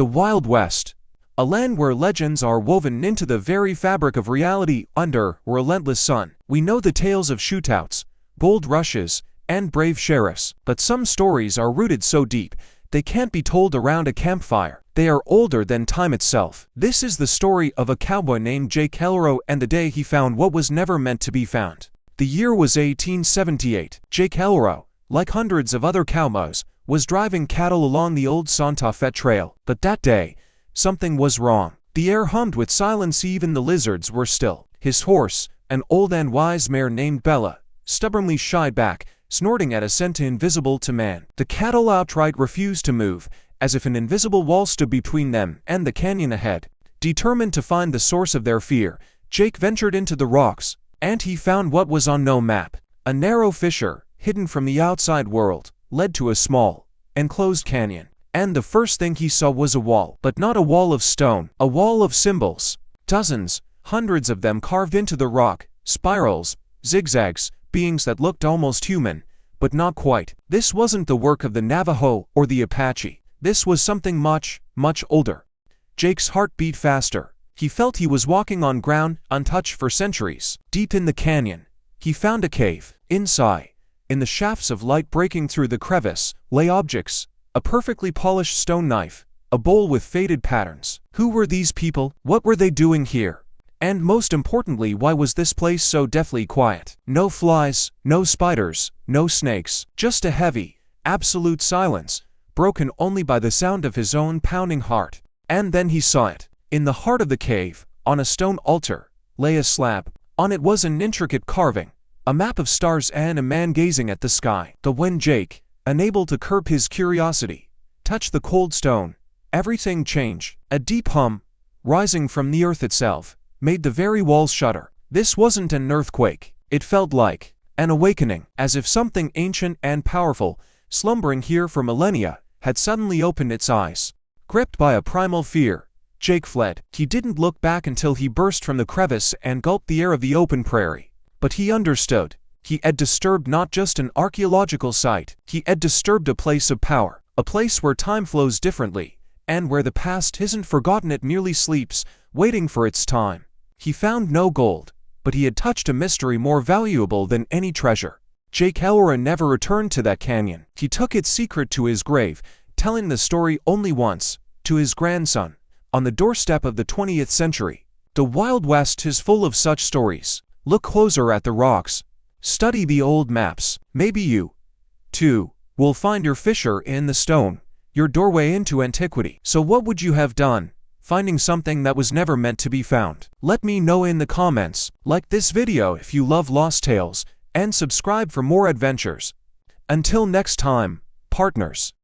The Wild West, a land where legends are woven into the very fabric of reality under a relentless sun. We know the tales of shootouts, gold rushes, and brave sheriffs, but some stories are rooted so deep they can't be told around a campfire. They are older than time itself. This is the story of a cowboy named Jake Hellero and the day he found what was never meant to be found. The year was 1878. Jake Hellero, like hundreds of other cowboys, was driving cattle along the old Santa Fe Trail. But that day, something was wrong. The air hummed with silence, even the lizards were still. His horse, an old and wise mare named Bella, stubbornly shied back, snorting at a scent invisible to man. The cattle outright refused to move, as if an invisible wall stood between them and the canyon ahead. Determined to find the source of their fear, Jake ventured into the rocks, and he found what was on no map. A narrow fissure, hidden from the outside world, led to a small, enclosed canyon. And the first thing he saw was a wall, but not a wall of stone, a wall of symbols. Dozens, hundreds of them carved into the rock, spirals, zigzags, beings that looked almost human, but not quite. This wasn't the work of the Navajo or the Apache. This was something much, much older. Jake's heart beat faster. He felt he was walking on ground untouched for centuries. Deep in the canyon, he found a cave. Inside, in the shafts of light breaking through the crevice, lay objects: a perfectly polished stone knife, a bowl with faded patterns. Who were these people? What were they doing here? And most importantly, why was this place so deathly quiet? No flies, no spiders, no snakes, just a heavy, absolute silence, broken only by the sound of his own pounding heart. And then he saw it. In the heart of the cave, on a stone altar, lay a slab. On it was an intricate carving, a map of stars and a man gazing at the sky. But when Jake, unable to curb his curiosity, touched the cold stone, everything changed. A deep hum, rising from the earth itself, made the very walls shudder. This wasn't an earthquake. It felt like an awakening, as if something ancient and powerful, slumbering here for millennia, had suddenly opened its eyes. Gripped by a primal fear, Jake fled. He didn't look back until he burst from the crevice and gulped the air of the open prairie. But he understood. He had disturbed not just an archaeological site. He had disturbed a place of power, a place where time flows differently, and where the past isn't forgotten, it merely sleeps, waiting for its time. He found no gold, but he had touched a mystery more valuable than any treasure. Jake Hellero never returned to that canyon. He took its secret to his grave, telling the story only once, to his grandson, on the doorstep of the 20th century. The Wild West is full of such stories. Look closer at the rocks. Study the old maps. Maybe you, too, will find your fissure in the stone, your doorway into antiquity. So what would you have done, finding something that was never meant to be found? Let me know in the comments. Like this video if you love lost tales, and subscribe for more adventures. Until next time, partners.